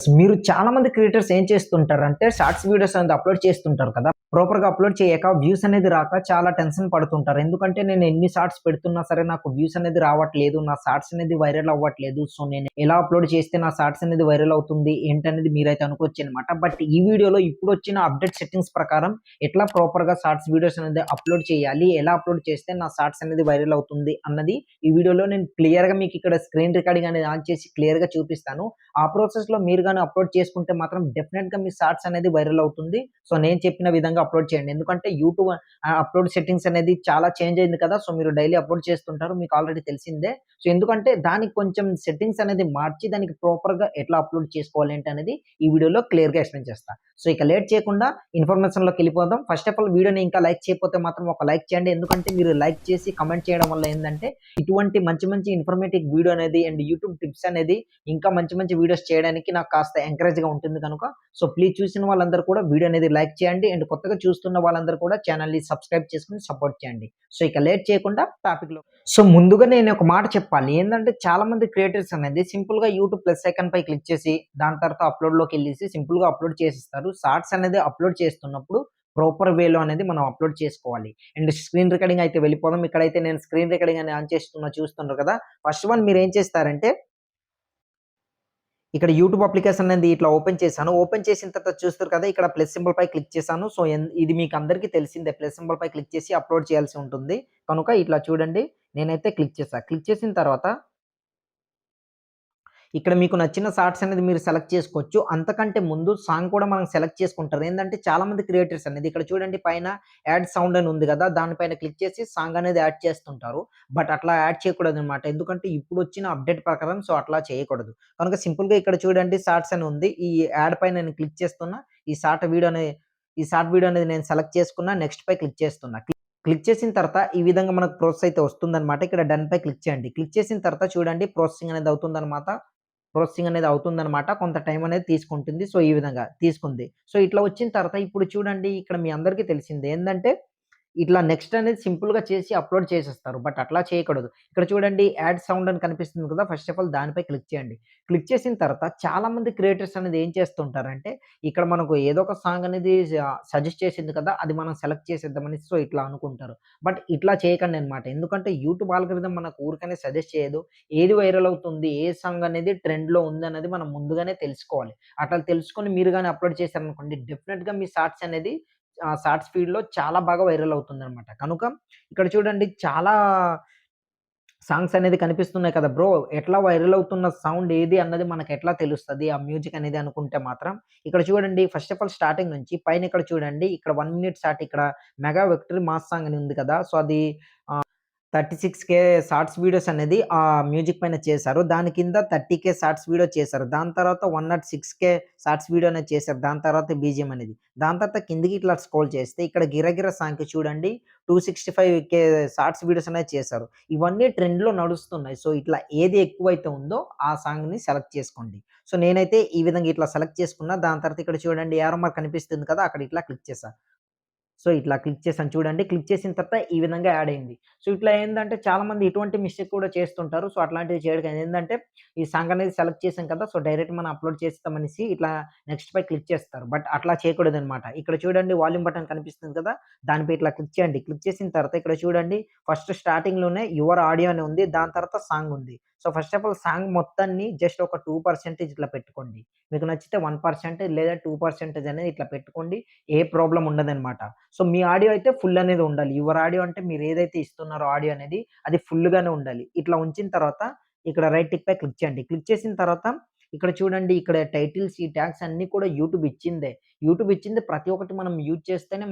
మీరు చాలా మంది క్రియేటర్స్ ఏం చేస్తుంటారంటే షార్ట్స్ వీడియోస్ అనేది అప్లోడ్ చేస్తుంటారు కదా! ప్రాపర్‌గా అప్లోడ్ చేయక వ్యూస్ అనేది రాక చాలా టెన్షన్ పడుతుంటారు. ఎందుకంటే నేను ఎన్ని షార్ట్స్ పెడుతున్నా సరే నాకు వ్యూస్ అనేది రావట్లేదు. నా షార్ట్స్ అనేది వైరల్ అవ్వట్లేదు. సో, నేను ఎలా అప్లోడ్ చేస్తే నా షార్ట్స్ అనేది వైరల్ అవుతుంది ఏంటనేది మీరైతే అనుకోవచ్చనమాట. బట్ ఈ వీడియోలో ఇప్పుడొచ్చిన అప్డేట్ సెట్టింగ్స్ ప్రకారం ఎట్లా ప్రాపర్‌గా షార్ట్స్ వీడియోస్ అనేది అప్లోడ్ చేయాలి? ఎలా అప్లోడ్ చేస్తే నా షార్ట్స్ అనేది వైరల్ అవుతుంది అన్నది ఈ వీడియోలో నేను క్లియర్‌గా మీకు ఇక్కడ స్క్రీన్ రికార్డింగ్ అనేది ఆన్ చేసి క్లియర్‌గా చూపిస్తాను. ఆ ప్రాసెస్‌లో మీరు గాని అప్లోడ్ చేసుకుంటే మాత్రం డెఫినిట్‌గా మీ షార్ట్స్ అనేది వైరల్ అవుతుంది. సో, నేను చెప్పిన విధంగా అప్లోడ్ చేయండి. ఎందుకంటే యూట్యూబ్ అప్లోడ్ సెట్టింగ్స్ అనేది చాలా చేంజ్ అయింది కదా! సో, మీరు డైలీ అప్లోడ్ చేస్తుంటారు. మీకు ఆల్రెడీ తెలిసిందే. సో, ఎందుకంటే దానికి కొంచెం సెట్టింగ్స్ అనేది మార్చి దానికి ప్రాపర్‌గా ఎట్లా అప్లోడ్ చేసుకోవాలి ఏంటనేది ఈ వీడియోలో క్లియర్‌గా ఎక్స్‌ప్లెయిన్ చేస్తా. సో, ఇక లేట్ చేయకుండా ఇన్ఫర్మేషన్‌లోకెళ్ళిపోదాం. ఫస్ట్ ఆఫ్ ఆల్ వీడియోని ఇంకా లైక్ చేయకపోతే మాత్రం ఒక లైక్ చేయండి. ఎందుకంటే మీరు లైక్ చేసి కామెంట్ చేయడం వల్ల ఏందంటే ఇటువంటి మంచి మంచి ఇన్ఫర్మేటివ్ వీడియో అనేది అండ్ యూట్యూబ్ టిప్స్ అనేది ఇంకా మంచి మంచి వీడియోస్ చేయడానికి నాకు కాస్త ఎంకరేజ్‌గా ఉంటుంది కనుక సో, ప్లీజ్ చూసిన వాళ్ళందరూ కూడా వీడియో అనేది లైక్ చేయండి. అండ్ కొత్తగా చూస్తున్న వాళ్ళందరూ కూడా ఛానెల్‌ని సబ్స్క్రైబ్ చేసుకొని సపోర్ట్ చేయండి. సో, ఇక లేట్ చేయకుండా టాపిక్‌లో సో, ముందుగా నేను ఒక మాట చెప్పాలి. ఏందంటే చాలా మంది క్రియేటర్స్ అనేది సింపుల్‌గా యూట్యూబ్ ప్లస్ ఐకాన్ పై క్లిక్ చేసి దాని తర్వాత అప్‌లోడ్‌లోకెళ్ళేసి సింపుల్‌గా అప్‌లోడ్ చేసేస్తారు. షార్ట్స్ అనేది అప్‌లోడ్ చేస్తున్నప్పుడు ప్రాపర్ వేలో అనేది మనం అప్‌లోడ్ చేసుకోవాలి. అండ్ స్క్రీన్ రికార్డింగ్ అయితే వెళ్ళిపోదాం. ఇక్కడైతే నేను స్క్రీన్ రికార్డింగ్ అని ఆన్ చేస్తున్నా చూస్తున్నారు కదా! ఫస్ట్ వన్ మీరేం చేస్తారంటే ఇక్కడ యూట్యూబ్ అప్లికేషన్ అనేది ఇట్లా ఓపెన్ చేశాను. ఓపెన్ చేసిన తర్వాత చూస్తారు కదా! ఇక్కడ ప్లస్ సింబల్ పై క్లిక్ చేశాను. సో, ఇది మీకు అందరికీ తెలిసిందే. ప్లస్ సింబల్ పై క్లిక్ చేసి అప్‌లోడ్ చేయాల్సి ఉంటుంది. కనుక ఇట్లా చూడండి. నేనైతే క్లిక్ చేశా. క్లిక్ చేసిన తర్వాత ఇక్కడ మీకు నచ్చిన షార్ట్స్ అనేది మీరు సెలెక్ట్ చేసుకోవచ్చు. అంతకంటే ముందు సాంగ్ కూడా మనం సెలెక్ట్ చేసుకుంటారు. ఏందంటే చాలా మంది క్రియేటర్స్ అనేది ఇక్కడ చూడండి పైన యాడ్ సౌండ్ అని ఉంది గదా! దానిపైన క్లిక్ చేసి సాంగ్ అనేది యాడ్ చేస్తుంటారు. బట్ అట్లా యాడ్ చేయకూడదనమాట. ఎందుకంటే ఇప్పుడొచ్చిన అప్డేట్ ప్రకారం సో, అట్లా చేయకూడదు. కనుక సింపుల్‌గా ఇక్కడ చూడండి షార్ట్స్ అని ఉంది. ఈ యాడ్ పైన నేను క్లిక్ చేస్తున్నా. ఈ షార్ట్ వీడియో అనేది నేను సెలెక్ట్ చేసుకున్నా. నెక్స్ట్ పై క్లిక్ చేస్తున్నా. క్లిక్ చేసిన తర్వాత ఈ విధంగా మనకు ప్రాసెస్ అయితే వస్తుందనమాట. ఇక్కడ డన్ పై క్లిక్ చేయండి. క్లిక్ చేసిన తర్వాత చూడండి ప్రాసెసింగ్ అనేది అవుతుందనమాట. ప్రాసెసింగ్ అనేది అవుతుందనమాట. కొంత టైం అనేది తీసుకుంటుంది. సో, ఈ విధంగా తీసుకుంది. సో, ఇట్లా వచ్చిన తర్వాత ఇప్పుడు చూడండి ఇక్కడ మీ అందరికీ తెలిసిందే. ఏందంటే ఇట్లా నెక్స్ట్ అనేది సింపుల్‌గా చేసి అప్‌లోడ్ చేసేస్తారు. బట్ అట్లా చేయకూడదు. ఇక్కడ చూడండి యాడ్ సౌండ్ అని కనిపిస్తుంది కదా! ఫస్ట్ ఆఫ్ ఆల్ దానిపై క్లిక్ చేయండి. క్లిక్ చేసిన తర్వాత చాలామంది క్రియేటర్స్ అనేది ఏం చేస్తుంటారంటే, ఇక్కడ మనకు ఏదో ఒక సాంగ్ అనేది సజెస్ట్ చేసింది కదా! అది మనం సెలెక్ట్ చేసేద్దామని సో, ఇట్లా అనుకుంటారు. బట్ ఇట్లా చేయకండి అన్నమాట. ఎందుకంటే యూట్యూబ్ ఆల్గోరిథం మనకు ఊరికనే సజెస్ట్ చేయదు. ఏది వైరల్ అవుతుంది, ఏ సాంగ్ అనేది ట్రెండ్‌లో ఉందన్నది మనం ముందుగానే తెలుసుకోవాలి. అట్లా తెలుసుకొని మీరు గాని అప్‌లోడ్ చేశారనుకోండి డెఫినిట్‌గా మీ షార్ట్స్ అనేది షార్ట్స్ ఫీడ్‌లో చాలా బాగా వైరల్ అవుతుందనమాట. కనుక ఇక్కడ చూడండి చాలా సాంగ్స్ అనేది కనిపిస్తున్నాయి కదా! బ్రో ఎట్లా వైరల్ అవుతున్న సౌండ్ ఏది అన్నది మనకెట్లా తెలుస్తది? ఆ మ్యూజిక్ అనేది అనుకుంటే మాత్రం ఇక్కడ చూడండి ఫస్ట్ ఆఫ్ ఆల్ స్టార్టింగ్ నుంచి పైన ఇక్కడ చూడండి ఇక్కడ 1 మినిట్ స్టార్ట్ ఇక్కడ 'మెగా విక్టరీ మాస్ సాంగ్' అని ఉంది కదా! సో, అది 36,000 షార్ట్స్ వీడియోస్ అనేది ఆ మ్యూజిక్ పైన చేశారు. దాని కింద 30,000 షార్ట్స్ వీడియో చేశారు. దాని తర్వాత 106,000 షార్ట్స్ వీడియో అనేది చేశారు. దాని తర్వాత బీజీఎం అనేది. దాని తర్వాత కిందకి ఇట్లా స్క్రోల్ చేస్తే ఇక్కడ 'గిరగిర' సాంగ్‌కి చూడండి 265,000 షార్ట్స్ వీడియోస్ అనేది చేశారు. ఇవన్నీ ట్రెండ్‌లో నడుస్తున్నాయి. సో, ఇట్లా ఏది ఎక్కువైతే ఉందో ఆ సాంగ్‌ని సెలెక్ట్ చేసుకోండి. సో, నేనైతే ఈ విధంగా ఇట్లా సెలెక్ట్ చేసుకున్నా. దాని తర్వాత ఇక్కడ చూడండి యారో మార్క్ కనిపిస్తుంది కదా! అక్కడ ఇట్లా క్లిక్ చేశా. సో, ఇట్లా క్లిక్ చేశాను చూడండి. క్లిక్ చేసిన తర్వాత ఈ విధంగా యాడ్ అయింది. సో, ఇట్లా ఏందంటే చాలామంది ఇటువంటి మిస్టేక్ కూడా చేస్తుంటారు. సో, అట్లాంటివి చేయకండి. ఏందంటే ఈ సాంగ్ అనేది సెలెక్ట్ చేసాం కదా! సో, డైరెక్ట్ మనం అప్‌లోడ్ చేస్తామనేసి ఇట్లా నెక్స్ట్ పై క్లిక్ చేస్తారు. బట్ అట్లా చేయకూడదనమాట. ఇక్కడ చూడండి వాల్యూమ్ బటన్ కనిపిస్తుంది కదా! దానిపై ఇట్లా క్లిక్ చేయండి. క్లిక్ చేసిన తర్వాత ఇక్కడ చూడండి ఫస్ట్ స్టార్టింగ్‌లోనే యువర్ ఆడియో అని ఉంది. దాని తర్వాత సాంగ్ ఉంది. So, first of all song మొత్తాన్ని జస్ట్ ఒక 2% ఇట్లా పెట్టుకోండి. మీకు నచ్చితే 1% లేదా 2% అనేది ఇట్లా పెట్టుకోండి. ఏ ప్రాబ్లమ్ ఉండదనమాట. సో, మీ ఆడియో అయితే ఫుల్ అనేది ఉండాలి. యువర్ ఆడియో అంటే మీరేదైతే ఇస్తున్నారో ఆడియో అనేది అది ఫుల్‌గానే ఉండాలి. ఇట్లా ఉంచిన తర్వాత ఇక్కడ రైట్ టిక్ పై క్లిక్ చేయండి. క్లిక్ చేసిన తర్వాత ఇక్కడ చూడండి ఇక్కడ టైటిల్స్ ఈ ట్యాగ్స్ అన్నీ కూడా యూట్యూబ్ ఇచ్చిందే. యూట్యూబ్ ఇచ్చింది ప్రతి ఒక్కటి మనం యూజ్ చేస్తేనే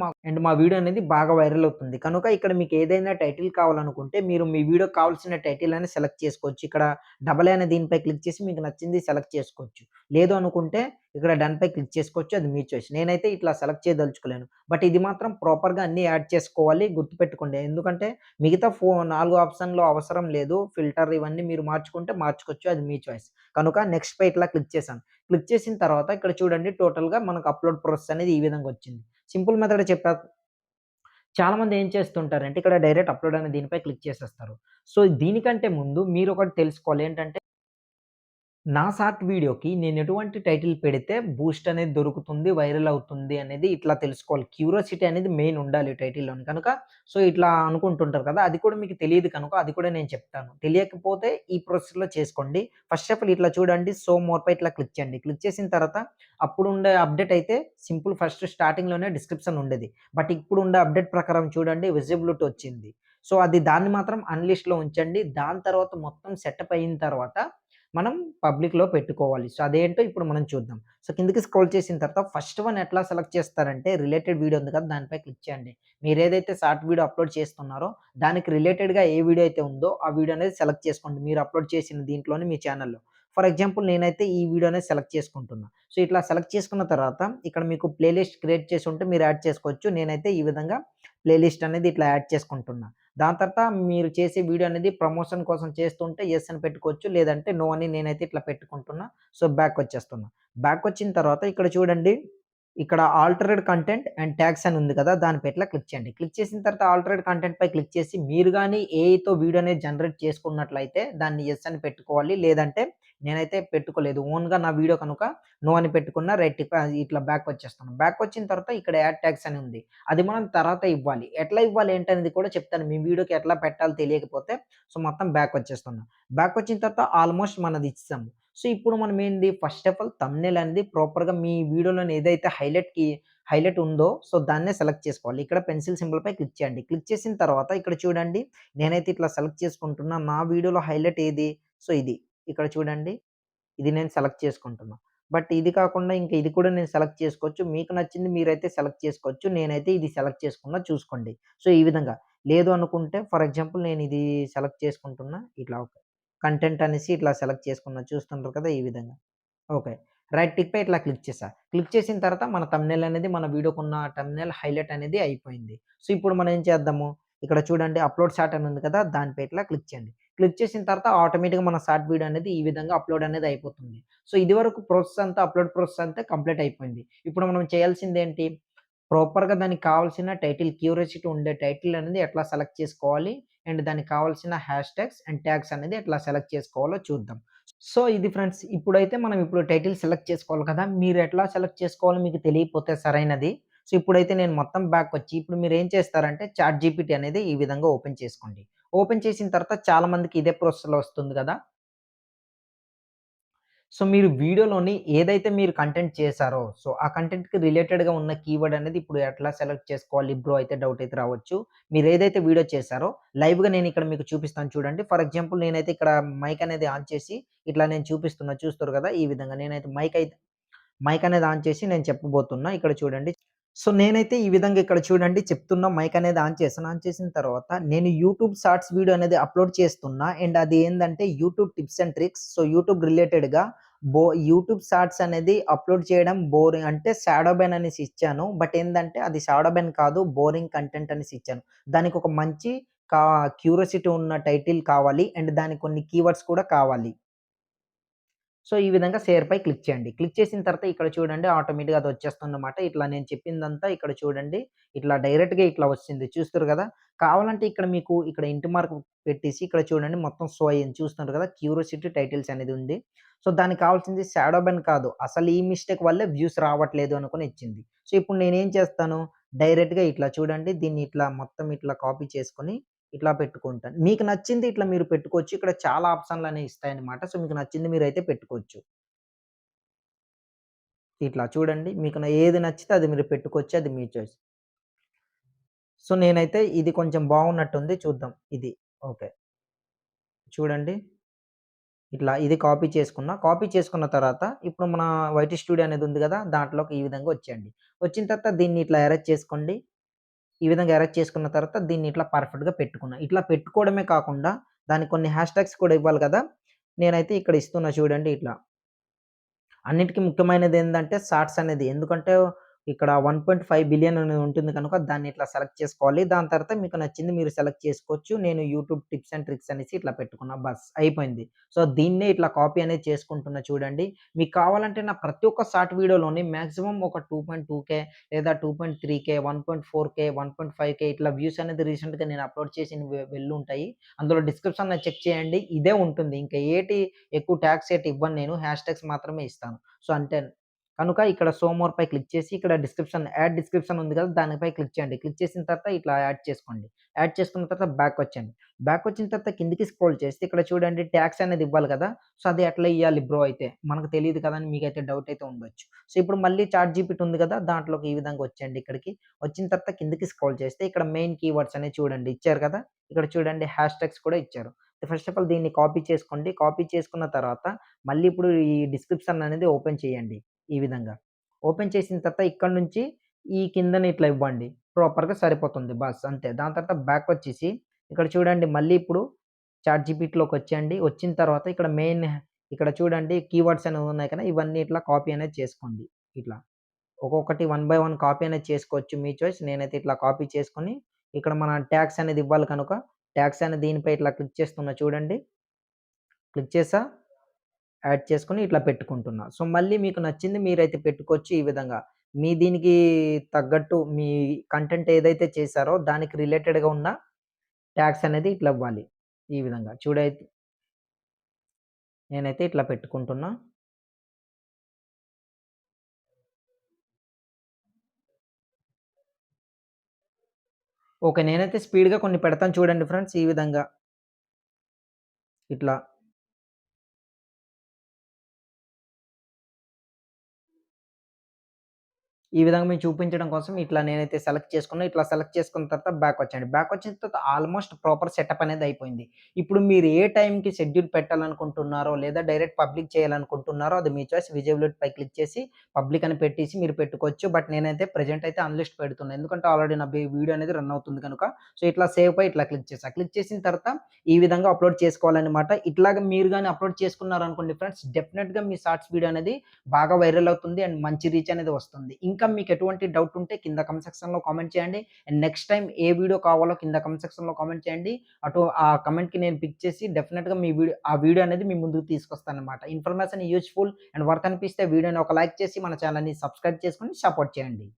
మా వీడియో అనేది బాగా వైరల్ అవుతుంది. కనుక ఇక్కడ మీకు ఏదైనా టైటిల్ కావాలనుకుంటే మీరు మీ వీడియోకి కావాల్సిన టైటిల్ అని సెలెక్ట్ చేసుకోవచ్చు. ఇక్కడ డబల్ ఏ అనే దీనిపై క్లిక్ చేసి మీకు నచ్చింది సెలెక్ట్ చేసుకోవచ్చు. లేదు అనుకుంటే ఇక్కడ డన్ పై క్లిక్ చేసుకోవచ్చు. అది మీ చాయిస్. నేనైతే ఇట్లా సెలెక్ట్ చేయదలుచుకోలేను. బట్ ఇది మాత్రం ప్రాపర్‌గా అన్నీ యాడ్ చేసుకోవాలి. గుర్తుపెట్టుకోండి. ఎందుకంటే మిగతా 4 ఆప్షన్‌లో అవసరం లేదు. ఫిల్టర్ ఇవన్నీ మీరు మార్చుకుంటే మార్చుకోవచ్చు. అది మీ చాయిస్. కనుక నెక్స్ట్ పై ఇట్లా క్లిక్ చేశాను. క్లిక్ చేసిన తర్వాత ఇక్కడ చూడండి టోటల్‌గా మనకు అప్‌లోడ్ ప్రాసెస్ అనేది ఈ విధంగా వచ్చింది. సింపుల్ మెథడ్ చెప్పా. చాలామంది ఏం చేస్తుంటారంటే ఇక్కడ డైరెక్ట్ అప్‌లోడ్ అనే దీనిపై క్లిక్ చేసేస్తారు. సో, దీనికంటే ముందు మీరొకటి తెలుసుకోవాలి. ఏంటంటే నా షార్ట్ వీడియోకి నేను ఎటువంటి టైటిల్ పెడితే బూస్ట్ అనేది దొరుకుతుంది, వైరల్ అవుతుంది అనేది ఇట్లా తెలుసుకోవాలి. క్యూరియాసిటీ అనేది మెయిన్ ఉండాలి టైటిల్‌లోని. కనుక ఇట్లా అనుకుంటుంటారు కదా! అది కూడా మీకు తెలీదు కనుక అది కూడా నేను చెప్తాను. తెలియకపోతే ఈ ప్రాసెస్‌లో చేసుకోండి. ఫస్ట్ ఆఫ్ ఆల్ ఇట్లా చూడండి షో మోర్‌పై ఇట్లా క్లిక్ చేయండి. క్లిక్ చేసిన తర్వాత అప్పుడుండే అప్డేట్ అయితే సింపుల్ ఫస్ట్ స్టార్టింగ్‌లోనే డిస్క్రిప్షన్ ఉండేది. బట్ ఇప్పుడుండే అప్డేట్ ప్రకారం చూడండి విజిబిలిటీ వచ్చింది. సో, దాన్ని మాత్రం అన్‌లిస్ట్‌లో ఉంచండి. దాని తర్వాత మొత్తం సెటప్ అయిన తర్వాత మనం పబ్లిక్‌లో పెట్టుకోవాలి. సో, అదేంటో ఇప్పుడు మనం చూద్దాం. సో, కిందకి స్క్రోల్ చేసిన తర్వాత ఫస్ట్ వన్ ఎట్లా సెలెక్ట్ చేస్తారంటే రిలేటెడ్ వీడియో ఉంది కదా! దానిపై క్లిక్ చేయండి. మీరేదైతే షార్ట్ వీడియో అప్‌లోడ్ చేస్తున్నారో దానికి రిలేటెడ్‌గా ఏ వీడియో అయితే ఉందో ఆ వీడియో అనేది సెలెక్ట్ చేసుకోండి. మీరు అప్‌లోడ్ చేసిన దీంట్లోని మీ ఛానెల్‌లో. ఫర్ ఎగ్జాంపుల్ నేనైతే ఈ వీడియో అనేది సెలెక్ట్ చేసుకుంటున్నా. సో, ఇట్లా సెలెక్ట్ చేసుకున్న తర్వాత ఇక్కడ మీకు ప్లే లిస్ట్ క్రియేట్ చేసి ఉంటే మీరు యాడ్ చేసుకోవచ్చు. నేనైతే ఈ విధంగా ప్లే లిస్ట్ అనేది ఇట్లా యాడ్ చేసుకుంటున్నా. దాని తర్వాత మీరు చేసే వీడియో అనేది ప్రమోషన్ కోసం చేస్తుంటే యెస్ అని పెట్టుకోవచ్చు. లేదంటే నో అని నేనైతే ఇట్లా పెట్టుకుంటున్నా. సో, బ్యాకొచ్చేస్తున్నా. బ్యాకొచ్చిన తర్వాత ఇక్కడ చూడండి. ఇక్కడ ఆల్టర్డ్ కంటెంట్ అండ్ ట్యాగ్స్ అని ఉంది కదా! దానిపై ఇట్లా క్లిక్ చేయండి. క్లిక్ చేసిన తర్వాత ఆల్టర్డ్ కంటెంట్ పై క్లిక్ చేసి మీరు గాని ఏఐతో వీడియో అనేది జనరేట్ చేసుకున్నట్లయితే దాన్ని యెస్ అని పెట్టుకోవాలి. లేదంటే నేనైతే పెట్టుకోలేదు. ఓన్‌గా నా వీడియో కనుక నో అని పెట్టుకున్న ఇట్లా బ్యాకొచ్చేస్తాను. బ్యాకొచ్చిన తర్వాత ఇక్కడ యాడ్ ట్యాగ్స్ అని ఉంది. అది మనం తర్వాత ఇవ్వాలి. ఎట్లా ఇవ్వాలి ఏంటనేది కూడా చెప్తాను. మీ వీడియోకి ఎట్లా పెట్టాలో తెలియకపోతే సో, మొత్తం బ్యాకొచ్చేస్తున్నా. బ్యాకొచ్చిన తర్వాత ఆల్‌మోస్ట్ మనది ఇచ్చేసాము. సో, ఇప్పుడు మనం ఏంది ఫస్ట్ ఆఫ్ ఆల్ థంబ్‌నెయిల్ అనేది ప్రాపర్‌గా మీ వీడియోలోని ఏదైతే హైలైట్ ఉందో సో, దాన్నే సెలెక్ట్ చేసుకోవాలి. ఇక్కడ పెన్సిల్ సింబల్‌పై క్లిక్ చేయండి. క్లిక్ చేసిన తర్వాత ఇక్కడ చూడండి నేనైతే ఇట్లా సెలెక్ట్ చేసుకుంటున్నా. నా వీడియోలో హైలైట్ ఏది? సో, ఇది. ఇక్కడ చూడండి. ఇది నేను సెలెక్ట్ చేసుకుంటున్నా. బట్ ఇది కాకుండా ఇంక ఇది కూడా నేను సెలెక్ట్ చేసుకోవచ్చు. మీకు నచ్చింది మీరైతే సెలెక్ట్ చేసుకోవచ్చు. నేనైతే ఇది సెలెక్ట్ చేసుకున్నా చూసుకోండి. సో, ఈ విధంగా. లేదు అనుకుంటే ఫర్ ఎగ్జాంపుల్ నేను ఇది సెలెక్ట్ చేసుకుంటున్నా. ఇట్లా ఓకే. కంటెంట్ అనేసి ఇట్లా సెలెక్ట్ చేసుకున్నా. చూస్తుండ్రు కదా! ఈ విధంగా. ఓకే. రైట్ టిక్‌పై ఇట్లా క్లిక్ చేశా. క్లిక్ చేసిన తర్వాత మన థంబ్‌నెయిల్ అనేది మన వీడియోకున్న థంబ్‌నెయిల్ హైలైట్ అనేది అయిపోయింది. సో, ఇప్పుడు మనం ఏం చేద్దాము, ఇక్కడ చూడండి అప్‌లోడ్ షార్ట్ అని ఉంది కదా! దానిపై ఇట్లా క్లిక్ చేయండి. క్లిక్ చేసిన తర్వాత ఆటోమేటిక్‌గా మన షార్ట్ వీడియో అనేది ఈ విధంగా అప్‌లోడ్ అనేది అయిపోతుంది. సో, ఇదివరకు ప్రాసెస్ అంతా అప్‌లోడ్ ప్రాసెస్ అంతా కంప్లీట్ అయిపోయింది. ఇప్పుడు మనం చేయాల్సిందేంటి, ప్రాపర్‌గా దానికి కావాల్సిన టైటిల్ క్యూరియాసిటీ ఉండే టైటిల్ అనేది ఎట్లా సెలెక్ట్ చేసుకోవాలి అండ్ దానికి కావాల్సిన హ్యాష్ ట్యాగ్స్ అండ్ ట్యాగ్స్ అనేది ఎట్లా సెలెక్ట్ చేసుకోవాలో చూద్దాం. సో, ఇది ఫ్రెండ్స్. ఇప్పుడు టైటిల్ సెలెక్ట్ చేసుకోవాలి కదా! మీరెట్లా సెలెక్ట్ చేసుకోవాలో మీకు తెలియకపోతే సరైనది. సో, ఇప్పుడైతే నేను మొత్తం బ్యాకొచ్చి ఇప్పుడు మీరేం చేస్తారంటే చాట్‌జీపీటీ అనేది ఈ విధంగా ఓపెన్ చేసుకోండి. ఓపెన్ చేసిన తర్వాత చాలా మందికి ఇదే ప్రాసెస్‌లో వస్తుంది గదా! సో, మీరు వీడియోలోని ఏదైతే మీరు కంటెంట్ చేశారో, సో, ఆ కంటెంట్‌కి రిలేటెడ్‌గా ఉన్న కీవర్డ్ అనేది ఇప్పుడు ఎట్లా సెలెక్ట్ చేసుకోవాలి బ్రో అయితే డౌట్ అయితే రావచ్చు. మీరేదైతే వీడియో చేశారో లైవ్‌గా నేనిక్కడ మీకు చూపిస్తాను చూడండి. ఫర్ ఎగ్జాంపుల్ నేనైతే ఇక్కడ మైక్ అనేది ఆన్ చేసి ఇట్లా నేను చూపిస్తున్నా చూస్తుర్రు గదా! ఈ విధంగా నేనైతే మైక్ అనేది ఆన్ చేసి నేను చెప్పబోతున్నా. ఇక్కడ చూడండి. సో, నేనైతే ఈ విధంగా ఇక్కడ చూడండి చెప్తున్నా మైక్ అనేది ఆన్ చేశాను. ఆన్ చేసిన తర్వాత నేను యూట్యూబ్ షార్ట్స్ వీడియో అనేది అప్‌లోడ్ చేస్తున్నా. అండ్ అది ఏందంటే YouTube tips and tricks. So, YouTube రిలేటెడ్‌గా యూట్యూబ్ షార్ట్స్ అనేది అప్‌లోడ్ చేయడం బోరింగ్ అంటే షాడో బ్యాన్ అనేసి ఇచ్చాను. బట్ ఏందంటే అది షాడో బ్యాన్ కాదు బోరింగ్ కంటెంట్ అనేసి ఇచ్చాను. దానికి ఒక మంచి కా క్యూరియాసిటీ ఉన్న టైటిల్ కావాలి. అండ్ దానికి కొన్ని కీవర్డ్స్ కూడా కావాలి. సో, ఈ విధంగా షేర్‌పై క్లిక్ చేయండి. క్లిక్ చేసిన తర్వాత ఇక్కడ చూడండి ఆటోమేటిక్‌గా అది వచ్చేస్తుందన్నమాట. ఇట్లా నేను చెప్పిందంతా ఇక్కడ చూడండి. ఇట్లా డైరెక్ట్‌గా ఇట్లా వచ్చింది. చూస్తుర్రు గదా! కావాలంటే ఇక్కడ మీకు ఇక్కడ ఇంటి మార్క్ పెట్టేసి ఇక్కడ చూడండి మొత్తం షో అయ్యింది. చూస్తున్నారు కదా! క్యూరియాసిటీ టైటిల్స్ అనేది ఉంది. సో, దానికి కావాల్సింది షాడో బాన్ కాదు. అసలు ఈ మిస్టేక్ వల్లే వ్యూస్ రావట్లేదు అనుకోని ఇచ్చింది. సో, ఇప్పుడు నేనేం చేస్తాను డైరెక్ట్‌గా ఇట్లా చూడండి దీన్ని ఇట్లా మొత్తం ఇట్లా కాపీ చేసుకొని ఇట్లా పెట్టుకుంటాను. మీకు నచ్చింది ఇట్లా మీరు పెట్టుకోవచ్చు. ఇక్కడ చాలా ఆప్షన్‌లనేవి ఇస్తాయన్నమాట. సో, మీకు నచ్చింది మీరైతే పెట్టుకోవచ్చు. ఇట్లా చూడండి. మీకు ఏది నచ్చితే అది మీరు పెట్టుకోవచ్చు. అది మీ చాయిస్. సో, నేనైతే ఇది కొంచెం బాగున్నట్టుంది చూద్దాం ఇది. ఓకే. చూడండి. ఇట్లా ఇది కాపీ చేసుకున్నా. కాపీ చేసుకున్న తర్వాత ఇప్పుడు మన వైటీ స్టూడియో అనేది ఉంది గదా! దాంట్లోకి ఈ విధంగా వచ్చేయండి. వచ్చిన తర్వాత దీన్ని ఇట్లా ఎరేజ్ చేసుకోండి. ఈ విధంగా ఎరేజ్ చేసుకున్న తర్వాత దీన్ని ఇట్లా పర్ఫెక్ట్‌గా పెట్టుకున్నా. ఇట్లా పెట్టుకోవడమే కాకుండా దానికి కొన్ని హ్యాష్ ట్యాగ్స్ కూడా ఇవ్వాలి గదా! నేనైతే ఇక్కడ ఇస్తున్నా చూడండి ఇట్లా. అన్నిటికి ముఖ్యమైనదేందంటే షార్ట్స్ అనేది. ఎందుకంటే ఇక్కడ 1.5 బిలియన్ అని ఉంటుంది కనుక దాన్ని ఇట్లా సెలెక్ట్ చేసుకోవాలి. దాని తర్వాత మీకు నచ్చింది మీరు సెలెక్ట్ చేసుకోవచ్చు. నేను యూట్యూబ్ టిప్స్ అండ్ ట్రిక్స్ అనేసి ఇట్లా పెట్టుకున్నా బస్ అయిపోయింది. సో, దీన్నే ఇట్లా కాపీ అనేది చేసుకుంటున్నా చూడండి. మీకు కావాలంటే నా ప్రతి ఒక్క షార్ట్ వీడియోలోని మాక్సిమం ఒక 2.2K లేదా 2.3K, 1.4K, 1.5K ఇట్లా వ్యూస్ అనేది రీసెంట్‌గా నేను అప్‌లోడ్ చేసినవి వెళ్ళుంటాయి. అందులో డిస్క్రిప్షన్‌లో చెక్ చేయండి. ఇదే ఉంటుంది. ఇంకా ఎక్కువ ట్యాగ్స్ ఇవ్వను నేను. హ్యాష్ ట్యాగ్స్ మాత్రమే ఇస్తాను. సో, అంటే కనుక ఇక్కడ షో మోర్‌పై క్లిక్ చేసి ఇక్కడ యాడ్ డిస్క్రిప్షన్ ఉంది కదా! దానిపై క్లిక్ చేయండి. క్లిక్ చేసిన తర్వాత ఇట్లా యాడ్ చేసుకోండి. యాడ్ చేసుకున్న తర్వాత బ్యాకొచ్చేయండి. బ్యాకొచ్చిన తర్వాత కిందకి స్క్రోల్ చేస్తే ఇక్కడ చూడండి ట్యాగ్స్ అనేది ఇవ్వాలి కదా! సో, అది ఎట్లా ఇయ్యాలి బ్రో అయితే? మనకు తెలీదు కదా! అని మీకైతే డౌట్ అయితే ఉండొచ్చు. సో, ఇప్పుడు మళ్ళీ చాట్‌జీపీటీ ఉంది కదా! దాంట్లోకి ఈ విధంగా వచ్చేయండి ఇక్కడికి. వచ్చిన తర్వాత కిందకి స్క్రోల్ చేస్తే ఇక్కడ మెయిన్ కీవర్డ్స్ అనేవి చూడండి ఇచ్చారు కదా! ఇక్కడ చూడండి హ్యాష్ ట్యాగ్స్ కూడా ఇచ్చారు. ఫస్ట్ ఆఫ్ ఆల్ దీన్ని కాపీ చేసుకోండి. కాపీ చేసుకున్న తర్వాత మళ్ళీ ఇప్పుడు ఈ డిస్క్రిప్షన్ అనేది ఓపెన్ చేయండి. ఈ విధంగా. ఓపెన్ చేసిన తర్వాత ఇక్కడ నుంచి ఈ కిందన ఇట్లా ఇవ్వండి. ప్రాపర్‌గా సరిపోతుంది బస్ అంతే. దాని తర్వాత బ్యాకొచ్చేసి ఇక్కడ చూడండి మళ్ళీ ఇప్పుడు చాట్‌జీపీటీలోకొచ్చేయండి. వచ్చిన తర్వాత ఇక్కడ చూడండి కీవర్డ్స్ అనేవి ఉన్నాయి కదా! ఇవన్నీ ఇట్లా కాపీ అనేది చేసుకోండి. ఇట్లా. ఒక్కొక్కటి వన్ బై వన్ కాపీ అనేది చేసుకోవచ్చు మీ చాయిస్. నేనైతే ఇట్లా కాపీ చేసుకొని ఇక్కడ మన ట్యాగ్స్ అనేది ఇవ్వాలి కనుక ట్యాగ్స్ అనేది దీనిపై ఇట్లా క్లిక్ చేస్తున్నా చూడండి. క్లిక్ చేసా యాడ్ చేసుకొని ఇట్లా పెట్టుకుంటున్నా. సో, మళ్ళీ మీకు నచ్చింది మీరైతే పెట్టుకోవచ్చు ఈ విధంగా. దీనికి తగ్గట్టు మీ కంటెంట్ ఏదైతే చేశారో దానికి రిలేటెడ్‌గా ఉన్న ట్యాగ్స్ అనేది ఇట్లా ఇవ్వాలి. ఈ విధంగా. నేనైతే ఇట్లా పెట్టుకుంటున్నా. ఓకే. నేనైతే స్పీడ్‌గా కొన్ని పెడతాను చూడండి ఫ్రెండ్స్ ఈ విధంగా. ఇట్లా. ఈ విధంగా మీకు చూపించడం కోసం ఇట్లా నేనైతే సెలెక్ట్ చేసుకున్నా. ఇట్లా సెలెక్ట్ చేసుకున్న తర్వాత బ్యాకొచ్చేయండి. బ్యాకొచ్చిన తర్వాత ఆల్‌మోస్ట్ ప్రాపర్ సెటప్ అనేది అయిపోయింది. ఇప్పుడు మీరు ఏ టైంకి షెడ్యూల్ పెట్టాలనుకుంటున్నారో, లేదా డైరెక్ట్ పబ్లిక్ చేయాలనుకుంటున్నారో అది మీ చాయిస్. విజిబిలిటీపై క్లిక్ చేసి పబ్లిక్ అని పెట్టేసి మీరు పెట్టుకోవచ్చు. బట్ నేనైతే ప్రెజెంట్ అయితే అన్‌లిస్ట్ పెడుతున్నా. ఎందుకంటే ఆల్రెడీ నా వీడియో అనేది రన్ అవుతుంది కనుక. సో, ఇట్లా సేవ్‌పై ఇట్లా క్లిక్ చేశా. క్లిక్ చేసిన తర్వాత ఈ విధంగా అప్‌లోడ్ చేసుకోవాలన్నమాట. ఇట్లాగ మీరు గాని అప్‌లోడ్ చేసుకున్నారనుకోండి ఫ్రెండ్స్ డెఫినిట్‌గా మీ షార్ట్స్ వీడియో అనేది బాగా వైరల్ అవుతుంది అండ్ మంచి రీచ్ అనేది వస్తుంది. ఇంకా మీకు ఎటువంటి డౌట్ ఉంటే కింద కామెంట్ సెక్షన్‌లో కామెంట్ చేయండి. And next time A video కావాలో కింద కామెంట్ సెక్షన్‌లో కామెంట్ చేయండి. ఆ కామెంట్‌కి నేను పిక్ చేసి డెఫినిట్‌గా ఆ వీడియో అనేది మీ ముందుకు తీసుకొస్తానన్నమాట. ఇన్ఫర్మేషన్ యూజ్‌ఫుల్ అండ్ వర్త్ అనిపిస్తే వీడియోని ఒక లైక్ చేసి మన ఛానెల్‌ని సబ్స్క్రైబ్ చేసుకొని సపోర్ట్ చేయండి.